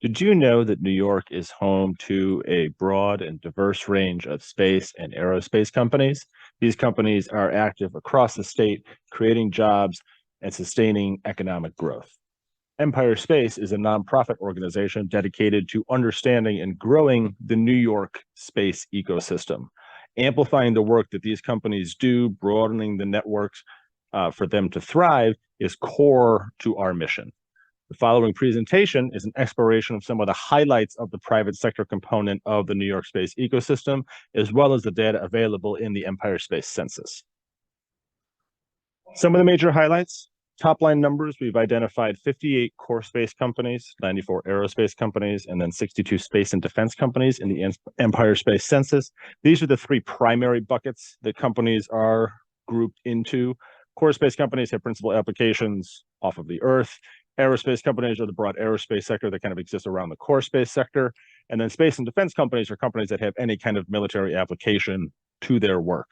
Did you know that New York is home to a broad and diverse range of space and aerospace companies? These companies are active across the state, creating jobs and sustaining economic growth. Empire Space is a nonprofit organization dedicated to understanding and growing the New York space ecosystem. Amplifying the work that these companies do, broadening the networks for them to thrive, is core to our mission. The following presentation is an exploration of some of the highlights of the private sector component of the New York space ecosystem, as well as the data available in the Empire Space Census. Some of the major highlights, top line numbers, we've identified 58 core space companies, 94 aerospace companies, and then 62 space and defense companies in the Empire Space Census. These are the three primary buckets that companies are grouped into. Core space companies have principal applications off of the Earth. Aerospace companies are the broad aerospace sector that kind of exists around the core space sector. And then space and defense companies are companies that have any kind of military application to their work.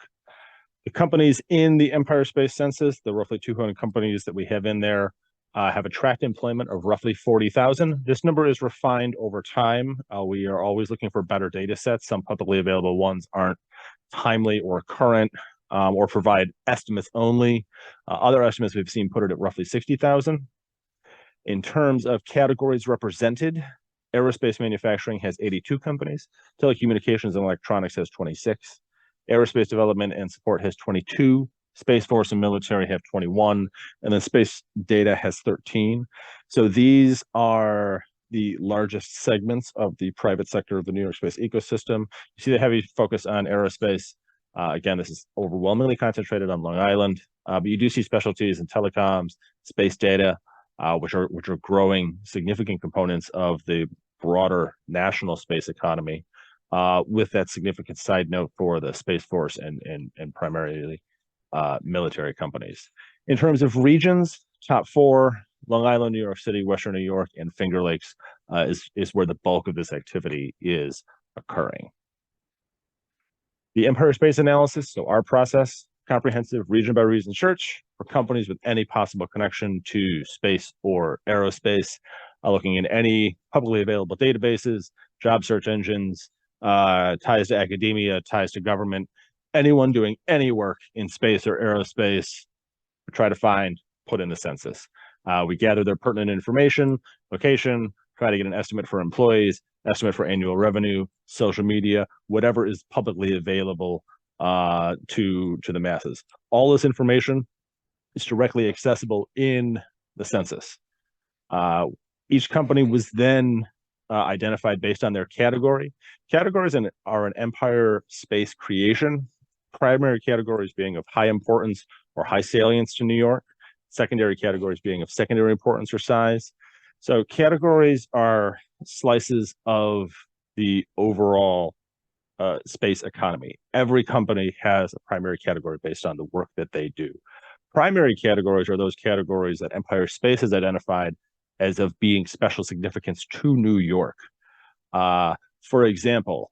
The companies in the Empire Space Census, the roughly 200 companies that we have in there, have a tracked employment of roughly 40,000. This number is refined over time. We are always looking for better data sets. Some publicly available ones aren't timely or current, or provide estimates only. Other estimates we've seen put it at roughly 60,000. In terms of categories represented, aerospace manufacturing has 82 companies, telecommunications and electronics has 26, aerospace development and support has 22, Space Force and military have 21, and then space data has 13. So these are the largest segments of the private sector of the New York space ecosystem. You see the heavy focus on aerospace. Again, this is overwhelmingly concentrated on Long Island, but you do see specialties in telecoms, space data, which are growing significant components of the broader national space economy, with that significant side note for the Space Force and primarily military companies. In terms of regions, top four, Long Island, New York City, Western New York, and Finger Lakes is where the bulk of this activity is occurring. The Empire Space Analysis, so our process, comprehensive region by region search for companies with any possible connection to space or aerospace, looking in any publicly available databases, job search engines, ties to academia, ties to government, anyone doing any work in space or aerospace, we try to find, put in the census. We gather their pertinent information, location, try to get an estimate for employees, estimate for annual revenue, social media, whatever is publicly available to the masses. All this information is directly accessible in the census. Each company was then identified based on their category. Categories are an Empire Space creation. Primary categories being of high importance or high salience to New York. Secondary categories being of secondary importance or size. So categories are slices of the overall space economy. Every company has a primary category based on the work that they do. Primary categories are those categories that Empire Space has identified as of being special significance to New York. For example,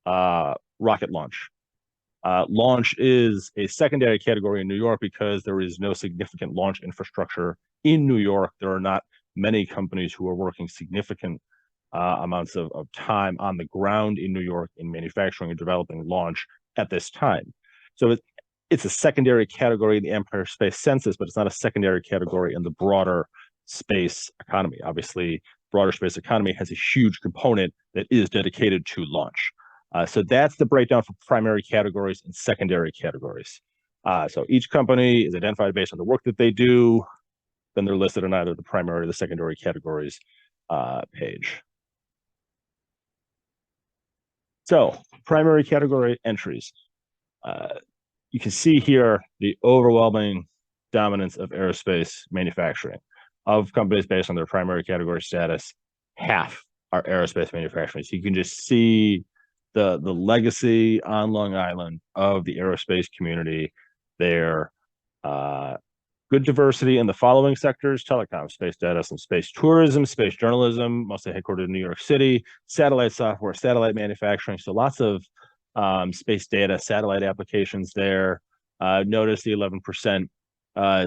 rocket launch. Launch is a secondary category in New York because there is no significant launch infrastructure in New York. There are not many companies who are working significant amounts of time on the ground in New York in manufacturing and developing launch at this time. So it's a secondary category in the Empire Space Census, but it's not a secondary category in the broader space economy. Obviously, broader space economy has a huge component that is dedicated to launch. So that's the breakdown for primary categories and secondary categories. So each company is identified based on the work that they do. Then they're listed in either the primary or the secondary categories page. So primary category entries. You can see here the overwhelming dominance of aerospace manufacturing. Of companies based on their primary category status, half are aerospace manufacturing. So you can just see the legacy on Long Island of the aerospace community there. Good diversity in the following sectors: telecom, space data, some space tourism, space journalism, mostly headquartered in New York City, satellite software, satellite manufacturing. So lots of space data, satellite applications there. Notice the 11%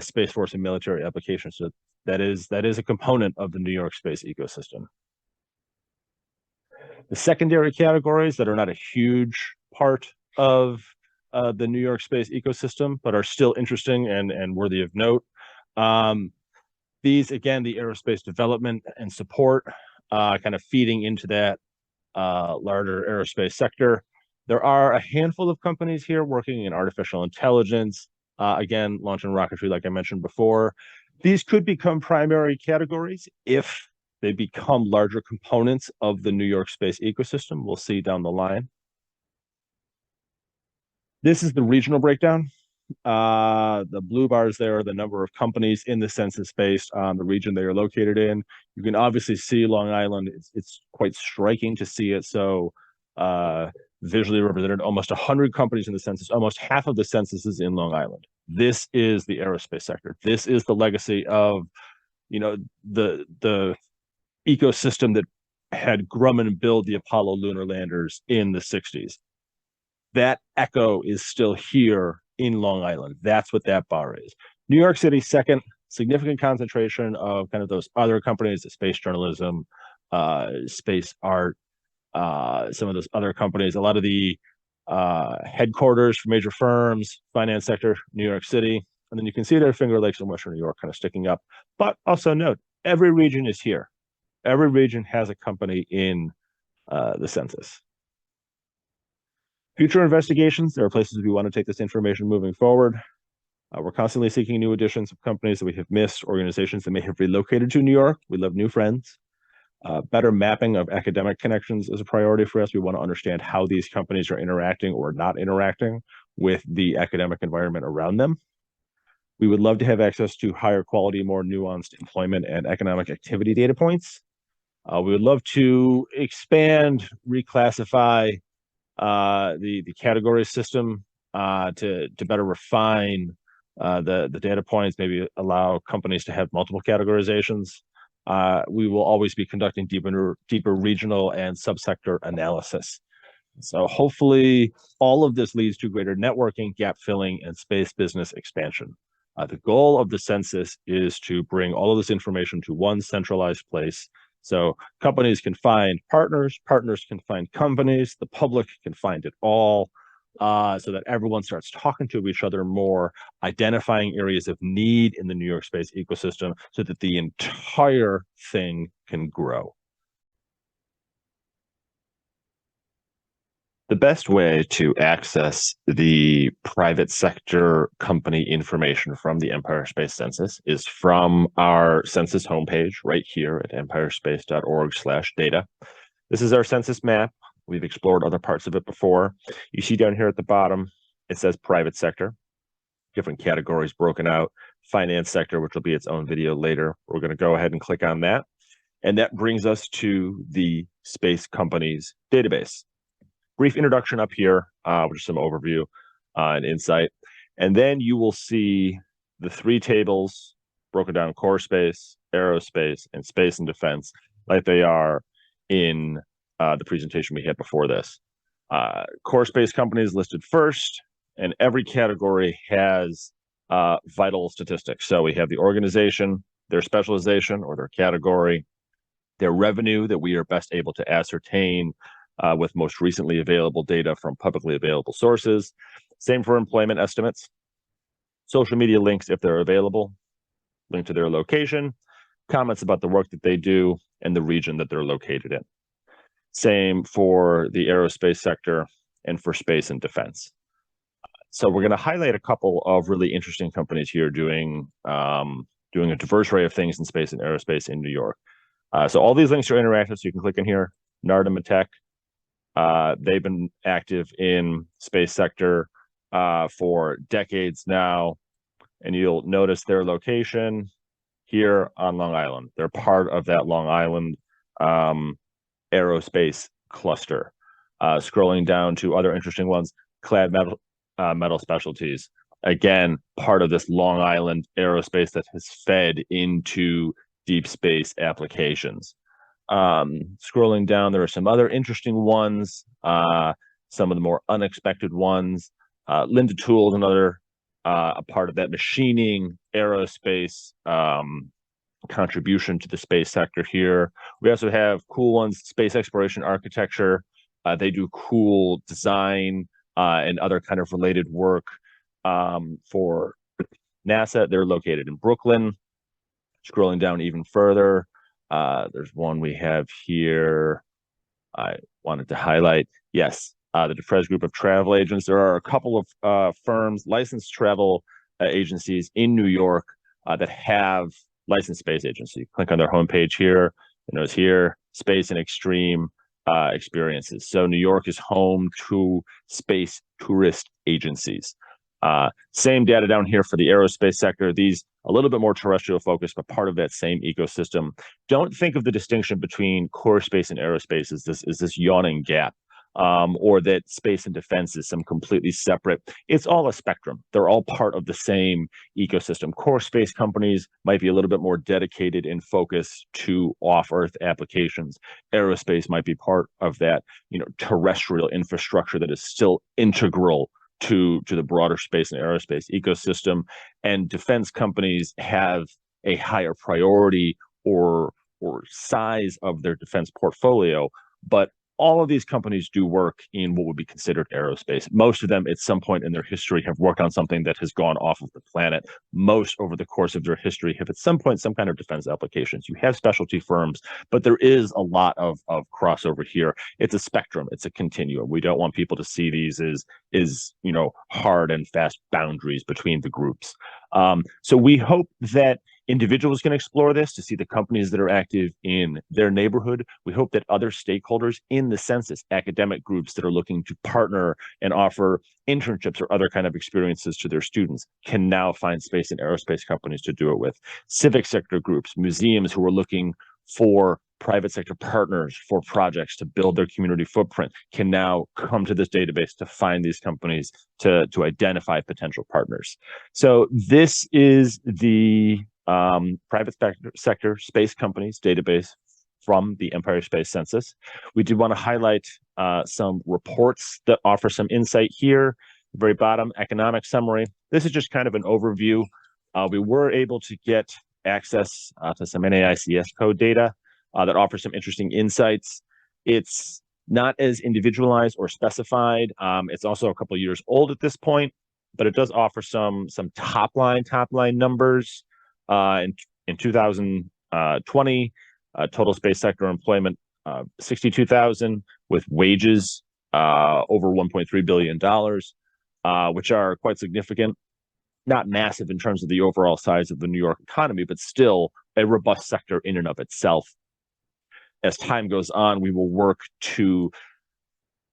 Space Force and military applications. So that is a component of the New York space ecosystem. The secondary categories that are not a huge part of the New York space ecosystem, but are still interesting and worthy of note. These, again, the aerospace development and support, kind of feeding into that larger aerospace sector. There are a handful of companies here working in artificial intelligence, again, launching rocketry, like I mentioned before. These could become primary categories if they become larger components of the New York space ecosystem. We'll see down the line. This is the regional breakdown. The blue bars there are the number of companies in the census based on the region they are located in. You can obviously see Long Island. It's quite striking to see it so visually represented. Almost 100 companies in the census. Almost half of the census is in Long Island. This is the aerospace sector. This is the legacy of, the ecosystem that had Grumman build the Apollo lunar landers in the 60s. That echo is still here in Long Island. That's what that bar is. New York City, second, significant concentration of kind of those other companies, the space journalism, space art, some of those other companies, a lot of the headquarters for major firms, finance sector, New York City. And then you can see their Finger Lakes in Western New York kind of sticking up. But also note, every region is here. Every region has a company in the census. Future investigations, there are places we want to take this information moving forward. We're constantly seeking new additions of companies that we have missed, organizations that may have relocated to New York. We love new friends. Better mapping of academic connections is a priority for us. We want to understand how these companies are interacting or not interacting with the academic environment around them. We would love to have access to higher quality, more nuanced employment and economic activity data points. We would love to expand, reclassify the category system to better refine the data points, maybe allow companies to have multiple categorizations. We will always be conducting deeper regional and subsector analysis. So hopefully all of this leads to greater networking, gap filling, and space business expansion. The goal of the census is to bring all of this information to one centralized place. So companies can find partners, partners can find companies, the public can find it all, so that everyone starts talking to each other more, identifying areas of need in the New York space ecosystem so that the entire thing can grow. The best way to access the private sector company information from the Empire Space Census is from our census homepage right here at empirespace.org/data. This is our census map. We've explored other parts of it before. You see down here at the bottom, it says private sector, different categories broken out, finance sector, which will be its own video later. We're going to go ahead and click on that. And that brings us to the space companies database. Brief introduction up here, which is some overview and insight. And then you will see the three tables broken down: core space, aerospace, and space and defense, like they are in the presentation we had before this. Core space companies listed first, and every category has vital statistics. So we have the organization, their specialization or their category, their revenue that we are best able to ascertain with most recently available data from publicly available sources. Same for employment estimates. Social media links, if they're available, link to their location, comments about the work that they do, and the region that they're located in. Same for the aerospace sector and for space and defense. So we're going to highlight a couple of really interesting companies here doing a diverse array of things in space and aerospace in New York. So all these links are interactive, so you can click in here. Nardum Tech. They've been active in space sector for decades now, and you'll notice their location here on Long Island. They're part of that Long Island aerospace cluster. Scrolling down to other interesting ones, Clad Metal Specialties. Again, part of this Long Island aerospace that has fed into deep space applications. Scrolling down, there are some other interesting ones, some of the more unexpected ones. Linda Tool is another a part of that machining aerospace contribution to the space sector here. We also have cool ones, space exploration architecture. They do cool design and other kind of related work for NASA. They're located in Brooklyn. Scrolling down even further, there's one we have here I wanted to highlight. Yes, the DeFrez Group of Travel Agents. There are a couple of firms, licensed travel agencies in New York that have licensed space agents. So you click on their homepage here, and there's here, Space and Extreme Experiences. So New York is home to space tourist agencies. Same data down here for the aerospace sector. These a little bit more terrestrial focused, but part of that same ecosystem. Don't think of the distinction between core space and aerospace as this yawning gap, or that space and defense is some completely separate. It's all a spectrum. They're all part of the same ecosystem. Core space companies might be a little bit more dedicated in focus to off-Earth applications. Aerospace might be part of that, terrestrial infrastructure that is still integral to the broader space and aerospace ecosystem. And defense companies have a higher priority or size of their defense portfolio, but all of these companies do work in what would be considered aerospace. Most of them at some point in their history have worked on something that has gone off of the planet. Most over the course of their history have at some point some kind of defense applications. You have specialty firms, but there is a lot of crossover here. It's a spectrum. It's a continuum. We don't want people to see these as hard and fast boundaries between the groups. So we hope that individuals can explore this to see the companies that are active in their neighborhood. We hope that other stakeholders in the census, academic groups that are looking to partner and offer internships or other kind of experiences to their students, can now find space and aerospace companies to do it with. Civic sector groups, museums who are looking for private sector partners for projects to build their community footprint can now come to this database to find these companies to identify potential partners. So this is the private sector space companies database from the Empire Space Census. We did want to highlight some reports that offer some insight here. The very bottom, economic summary. This is just kind of an overview. We were able to get access to some NAICS code data that offers some interesting insights. It's not as individualized or specified. It's also a couple of years old at this point, but it does offer some top line numbers. In 2020, total space sector employment 62,000, with wages over $1.3 billion, which are quite significant. Not massive in terms of the overall size of the New York economy, but still a robust sector in and of itself. As time goes on, we will work to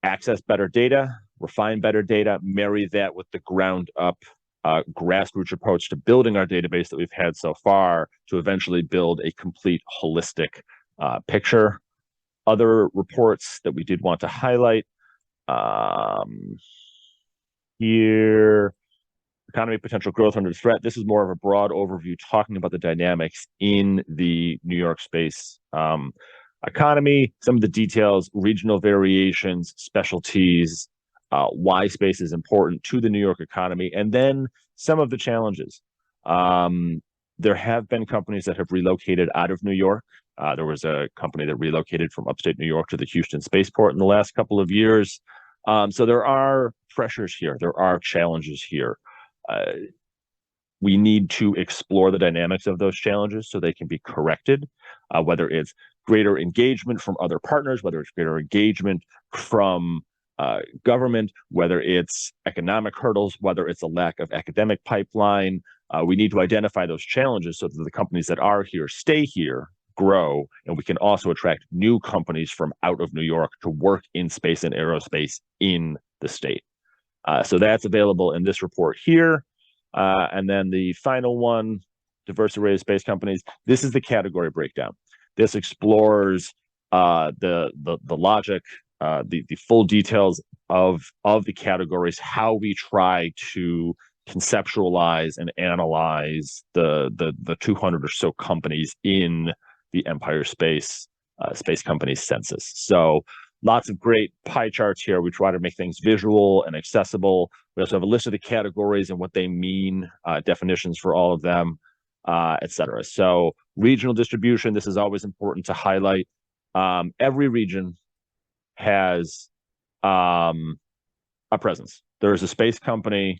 access better data, refine better data, marry that with the ground up grassroots approach to building our database that we've had so far to eventually build a complete holistic picture. Other reports that we did want to highlight here, economy potential growth under threat. This is more of a broad overview talking about the dynamics in the New York space economy, some of the details, regional variations, specialties, why space is important to the New York economy, and then some of the challenges. There have been companies that have relocated out of New York. There was a company that relocated from upstate New York to the Houston spaceport in the last couple of years. So there are pressures here. There are challenges here. We need to explore the dynamics of those challenges so they can be corrected, whether it's greater engagement from other partners, whether it's greater engagement from government, whether it's economic hurdles, whether it's a lack of academic pipeline. We need to identify those challenges so that the companies that are here stay here, grow, and we can also attract new companies from out of New York to work in space and aerospace in the state. So that's available in this report here. And then the final one, diverse array of space companies. This is the category breakdown. This explores the logic, the full details of the categories, how we try to conceptualize and analyze the 200 or so companies in the Empire Space Companies Census. So lots of great pie charts here. We try to make things visual and accessible. We also have a list of the categories and what they mean, definitions for all of them. etc. So regional distribution, this is always important to highlight. Every region has a presence. There is a space company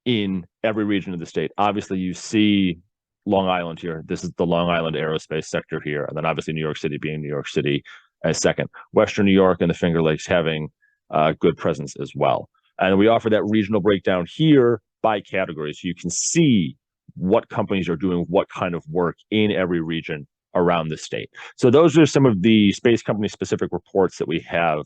in every region of the state. Obviously, you see Long Island here. This is the Long Island aerospace sector here. And then obviously New York City being New York City as second. Western New York and the Finger Lakes having good presence as well. And we offer that regional breakdown here by category. So you can see what companies are doing what kind of work in every region around the state. So those are some of the space company specific reports that we have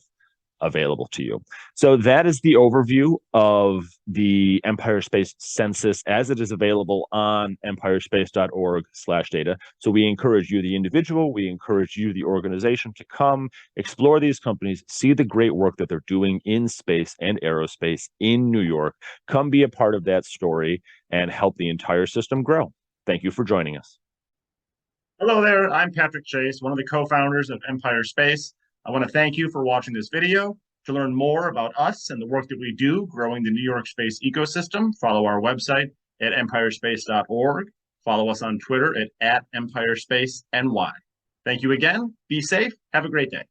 available to you. So that is the overview of the Empire Space Census as it is available on empirespace.org/data. So we encourage you, the individual, we encourage you, the organization, to come explore these companies, see the great work that they're doing in space and aerospace in New York. Come be a part of that story and help the entire system grow. Thank you for joining us. Hello there, I'm Patrick Chase, one of the co-founders of Empire Space. I want to thank you for watching this video. To learn more about us and the work that we do growing the New York space ecosystem, follow our website at empirespace.org. Follow us on Twitter at EmpireSpaceNY. Thank you again. Be safe. Have a great day.